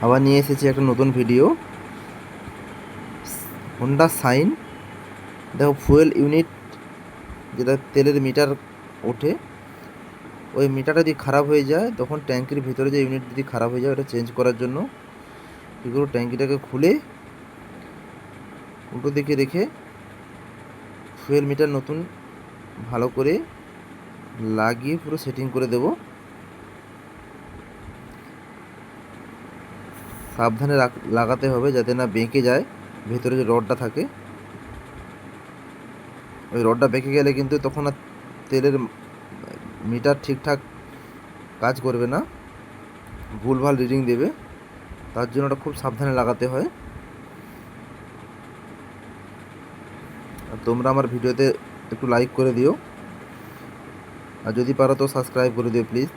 আবার নিয়ে এসেছি একটা নতুন ভিডিও। হোন্ডা সাইন, দেখো ফুয়েল ইউনিট যেটা তেলের মিটার ওঠে, ওই মিটারটা যদি খারাপ হয়ে যায় তখন ট্যাঙ্কির ভিতরে যে ইউনিট যদি খারাপ হয়ে যায় ওটা চেঞ্জ করার জন্য কী করবো, ট্যাঙ্কিটাকে খুলে উল্টো দিকে রেখে ফুয়েল মিটার নতুন ভালো করে লাগিয়ে পুরো সেটিং করে দেব। সাবধানে লাগাতে হবে যাতে না বেঁকে যায়। ভেতরে যে রডটা থাকে ওই রডটা বেঁকে গেলে কিন্তু তখন আর তেলের মিটার ঠিকঠাক কাজ করবে না, ভুলভাল রিডিং দেবে। তার জন্য ওটা খুব সাবধানে লাগাতে হয়। আর তোমরা আমার ভিডিওতে একটু লাইক করে দিও, আর যদি পারো তো সাবস্ক্রাইব করে দিও প্লিজ।